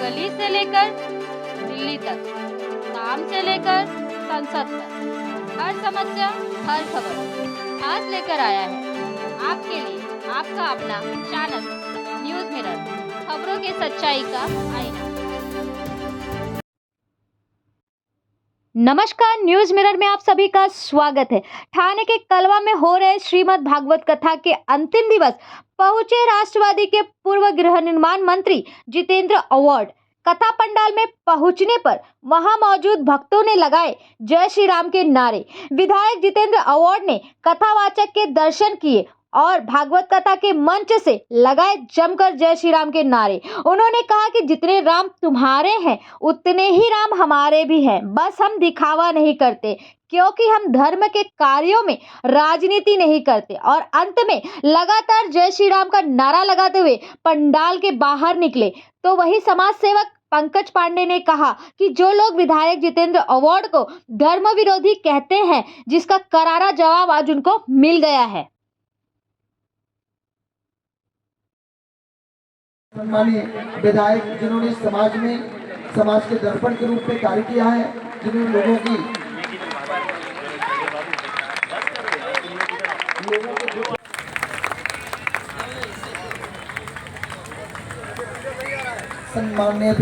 गली से लेकर दिल्ली तक, काम से लेकर संसद तक, हर समस्या हर खबर आज लेकर आया है आपके लिए आपका अपना चैनल न्यूज मिरर, खबरों की सच्चाई का आईना। नमस्कार, न्यूज मिरर में आप सभी का स्वागत है। ठाणे के कलवा में हो रहे श्रीमद् भागवत कथा के अंतिम दिवस पहुंचे राष्ट्रवादी के पूर्व गृह निर्माण मंत्री जितेंद्र अवॉर्ड। कथा पंडाल में पहुंचने पर वहां मौजूद भक्तों ने लगाए जय श्री राम के नारे। विधायक जितेंद्र अवॉर्ड ने कथावाचक के दर्शन किए और भागवत कथा के मंच से लगाए जमकर जय श्री राम के नारे। उन्होंने कहा कि जितने राम तुम्हारे हैं उतने ही राम हमारे भी हैं, बस हम दिखावा नहीं करते क्योंकि हम धर्म के कार्यों में राजनीति नहीं करते। और अंत में लगातार जय श्री राम का नारा लगाते हुए पंडाल के बाहर निकले। तो वही समाज सेवक पंकज पांडे ने कहा कि जो लोग विधायक जितेंद्र अवॉर्ड को धर्म विरोधी कहते हैं, जिसका करारा जवाब आज उनको मिल गया है। सम्मानीय विधायक जिन्होंने समाज के दर्पण के रूप में कार्य किया है, जिन्होंने लोगों की सम्मान्य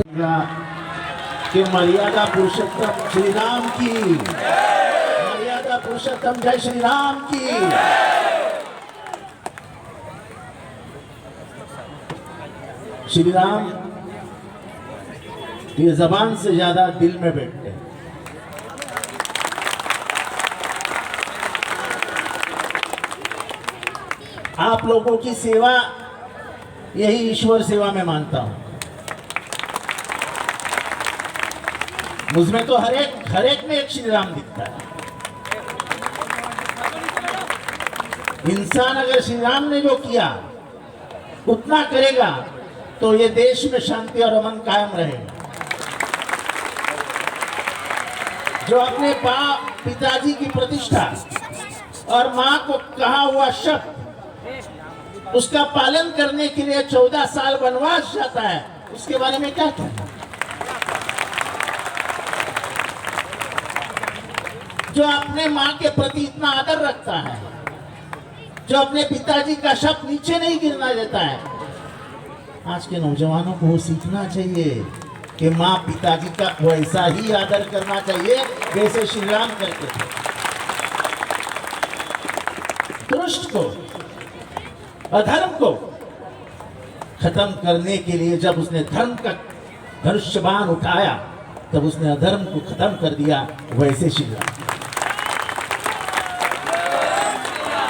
के मर्यादा पुरुषोत्तम श्री राम की, मर्यादा पुरुषोत्तम जय श्री राम की। श्री राम ये जबान से ज्यादा दिल में बैठते हैं। आप लोगों की सेवा यही ईश्वर सेवा में मानता हूं। मुझमें तो हर एक में एक श्री राम दिखता है। इंसान अगर श्री राम ने जो किया उतना करेगा तो ये देश में शांति और अमन कायम रहेगा। जो अपने पिताजी की प्रतिष्ठा और मां को कहा हुआ शब्द उसका पालन करने के लिए 14 साल वनवास जाता है, उसके बारे में क्या कहना। जो अपने मां के प्रति इतना आदर रखता है, जो अपने पिताजी का शब्द नीचे नहीं गिरना देता है। आज के नौजवानों को वो सीखना चाहिए कि माँ पिताजी का वैसा ही आदर करना चाहिए जैसे श्री राम करते थे। दुष्ट को, अधर्म को खत्म करने के लिए जब उसने धर्म का धनुष्यबाण उठाया तब उसने अधर्म को खत्म कर दिया, वैसे श्री राम।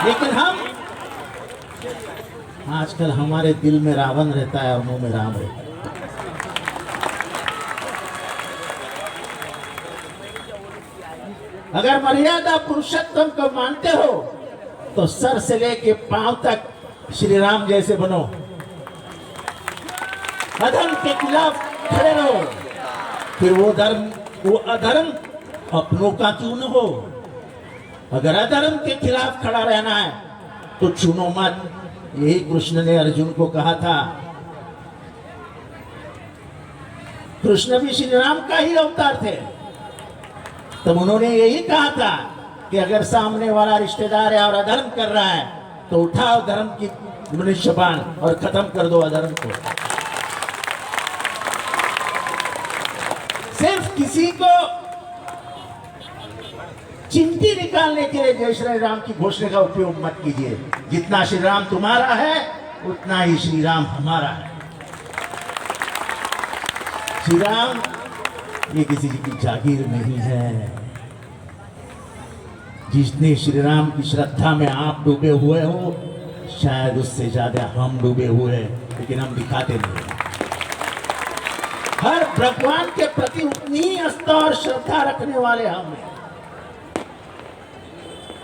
लेकिन हम आजकल हमारे दिल में रावण रहता है और मुंह में राम रहता है। अगर मर्यादा पुरुषोत्तम को मानते हो तो सर से लेके पांव तक श्री राम जैसे बनो। अधर्म के खिलाफ खड़े रहो, फिर वो अधर्म अपनों का क्यों न हो। अगर अधर्म के खिलाफ खड़ा रहना है तो चुनो मत। यही कृष्ण ने अर्जुन को कहा था। कृष्ण भी श्री राम का ही अवतार थे, तब उन्होंने यही कहा था कि अगर सामने वाला रिश्तेदार है और अधर्म कर रहा है तो उठाओ धर्म की धनुष्यबाण और खत्म कर दो अधर्म को। सिर्फ किसी को चिंटी निकालने के लिए जय श्री राम की घोषणा का उपयोग मत कीजिए। जितना श्री राम तुम्हारा है उतना ही श्री राम हमारा है। श्री राम ये किसी की जागीर नहीं है। जितने श्री राम की श्रद्धा में आप डूबे हुए हो, शायद उससे ज्यादा हम डूबे हुए हैं, लेकिन हम दिखाते नहीं। हर भगवान के प्रति उतनी ही आस्था और श्रद्धा रखने वाले हम हैं।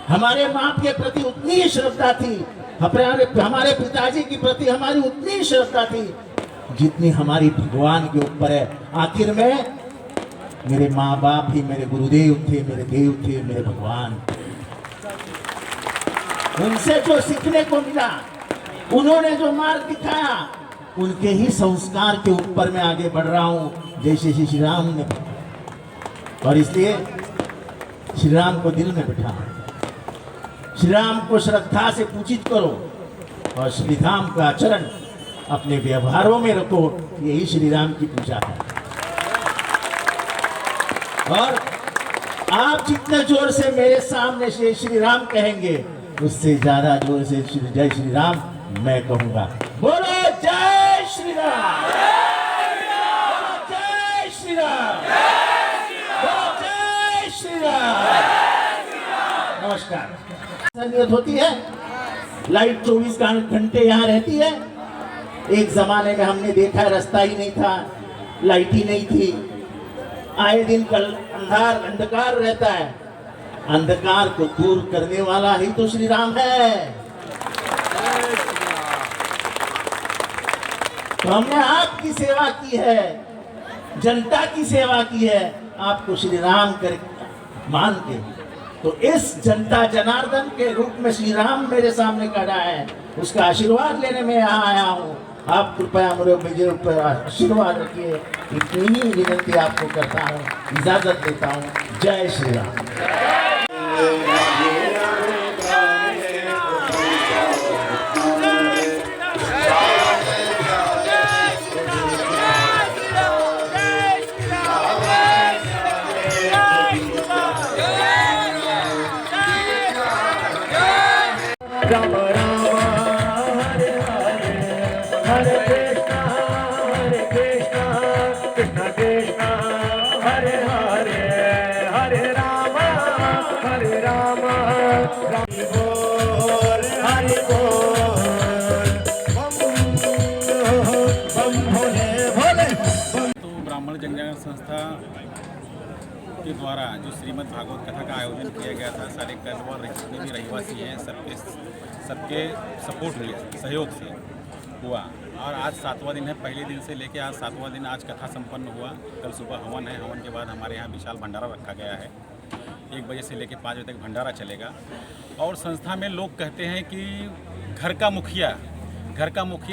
हमारे मां के प्रति उतनी ही श्रद्धा थी, हमारे पिताजी के प्रति हमारी उतनी ही श्रद्धा थी जितनी हमारी भगवान के ऊपर है। आखिर में मेरे माँ बाप ही मेरे गुरुदेव थे, मेरे देव थे, मेरे भगवान। उनसे जो सीखने को मिला, उन्होंने जो मार्ग दिखाया उनके ही संस्कार के ऊपर मैं आगे बढ़ रहा हूँ, जैसे श्री राम ने। और इसलिए श्री राम को दिल में बिठा, श्री राम को श्रद्धा से पूजित करो और श्री राम का आचरण अपने व्यवहारों में रखो। यही श्री राम की पूजा है। और आप जितने जोर से मेरे सामने से श्री राम कहेंगे, उससे ज्यादा जोर से जय श्री राम मैं कहूंगा। बोलो जय श्री राम, जय श्री राम, बोलो जय श्री राम। नमस्कार। सहूलियत होती है, लाइट 24 घंटे यहाँ रहती है। एक जमाने में हमने देखा रास्ता ही नहीं था, लाइट ही नहीं थी, आए दिन कल अंधकार रहता है। अंधकार को दूर करने वाला ही तो श्री राम है। तो हमने आपकी सेवा की है, जनता की सेवा की है, आपको श्री राम कर मान के। तो इस जनता जनार्दन के रूप में श्री राम मेरे सामने खड़ा है, उसका आशीर्वाद लेने में यहाँ आया हूँ। आप कृपया मुझे ऊपर आशीर्वाद रखिए, इतनी ही विनती आपको करता हूँ, इजाजत देता हूँ। जय श्री राम। राम राम हरे हरे, हरे कृष्णा कृष्ण कृष्ण हरे हरे, हरे राम राम बोल, हरि बोल, बम भोले भोले। तो ब्राह्मण जनजागरण संस्था के द्वारा जो श्रीमद् भागवत कथा का आयोजन किया गया था, सारे कस्बा और जितने भी रहवासी हैं सबके सपोर्ट में सहयोग से हुआ। और आज 7वां दिन है। पहले दिन से लेकर आज 7वां दिन आज कथा संपन्न हुआ। कल सुबह हवन है। हवन के बाद हमारे यहाँ विशाल भंडारा रखा गया है। 1 बजे से लेकर 5 बजे तक भंडारा चलेगा। और संस्था में लोग कहते हैं कि घर का मुखिया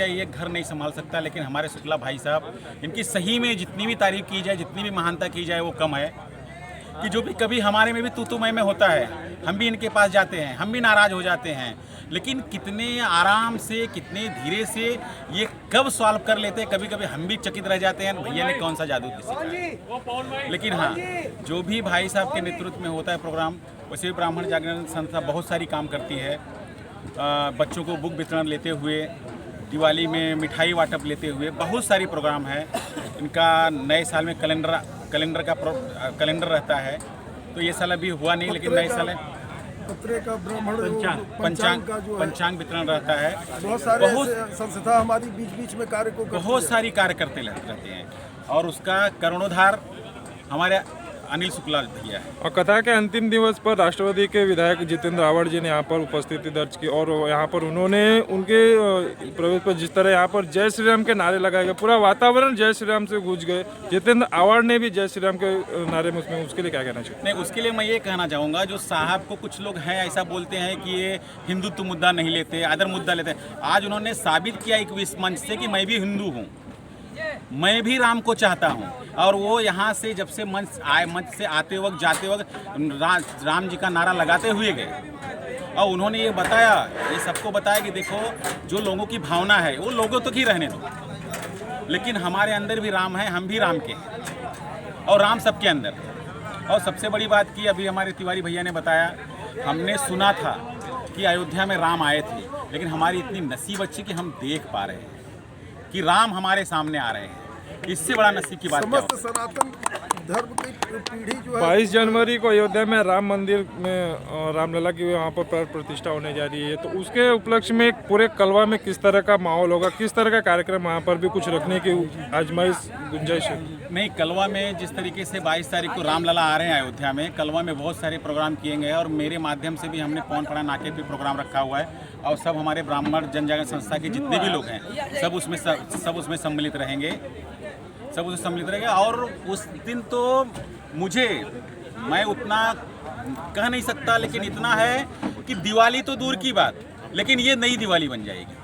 ये घर नहीं संभाल सकता, लेकिन हमारे शुक्ला भाई साहब, इनकी सही में जितनी भी तारीफ की जाए, जितनी भी महानता की जाए वो कम है। कि जो भी कभी हमारे में भी तू में होता है, हम भी इनके पास जाते हैं, हम भी नाराज़ हो जाते हैं, लेकिन कितने आराम से, कितने धीरे से ये कब सॉल्व कर लेते हैं। कभी कभी हम भी चकित रह जाते हैं, भैया ने कौन सा जादू सीखा है। लेकिन हाँ, जो भी भाई साहब के नेतृत्व में होता है प्रोग्राम, वैसे भी ब्राह्मण जागरण संस्था बहुत सारी काम करती है। बच्चों को बुक वितरण लेते हुए, दिवाली में मिठाई वाटप लेते हुए बहुत सारी प्रोग्राम है इनका। नए साल में कैलेंडर रहता है। तो ये साल अभी हुआ नहीं, लेकिन नए साल का ब्राह्मण पंचांग वितरण रहता है। बहुत संस्था हमारी बीच में कार्य को बहुत सारी कार्य करते रहते हैं। और उसका करुणोद्धार हमारे अनिल शुक्ला भैया है। और कथा के अंतिम दिवस पर राष्ट्रवादी के विधायक जितेंद्र आवाड़ जी ने यहाँ पर उपस्थिति दर्ज की और यहाँ पर उन्होंने उनके प्रवेश पर जिस तरह यहाँ पर जय श्री राम के नारे लगाए गए, पूरा वातावरण जय श्री राम से गूंज गए। जितेंद्र आवाड़ ने भी जय श्री राम के नारे में उसके लिए क्या कहना चाहिए? नहीं, उसके लिए मैं ये कहना चाहूँगा, जो साहब को कुछ लोग हैं ऐसा बोलते हैं कि ये हिंदुत्व मुद्दा नहीं लेते, अदर मुद्दा लेते हैं। आज उन्होंने साबित किया इस मंच से कि मैं भी हिंदू हूँ, मैं भी राम को चाहता हूँ। और वो यहाँ से जब से मंच से आते वक्त जाते वक्त राम जी का नारा लगाते हुए गए। और उन्होंने ये बताया, ये सबको बताया कि देखो जो लोगों की भावना है वो लोगों तक ही रहने दो, लेकिन हमारे अंदर भी राम है, हम भी राम के हैं और राम सबके अंदर। और सबसे बड़ी बात की अभी हमारे तिवारी भैया ने बताया, हमने सुना था कि अयोध्या में राम आए थे, लेकिन हमारी इतनी नसीब अच्छी कि हम देख पा रहे हैं कि राम हमारे सामने आ रहे हैं। इससे बड़ा नसीब की बात क्या समस्त सनातन धर्म की पीढ़ी जो है 22 जनवरी को अयोध्या में राम मंदिर में रामलला की वहाँ पर प्राण प्रतिष्ठा होने जा रही है। तो उसके उपलक्ष्य में पूरे कलवा में किस तरह का माहौल होगा, किस तरह का कार्यक्रम वहाँ पर भी कुछ रखने की आजमाइश गुंजाइश है? नहीं, कलवा में जिस तरीके से 22 तारीख को रामलला आ रहे हैं अयोध्या में, कलवा में बहुत सारे प्रोग्राम किए गए और मेरे माध्यम से भी हमने पौनपड़ा नाके पे प्रोग्राम रखा हुआ है। और सब हमारे ब्राह्मण जनजागरण संस्था के जितने भी लोग हैं सब उसमें सम्मिलित रहेंगे, और उस दिन तो मैं उतना कह नहीं सकता, लेकिन इतना है कि दिवाली तो दूर की बात, लेकिन ये नई दिवाली बन जाएगी।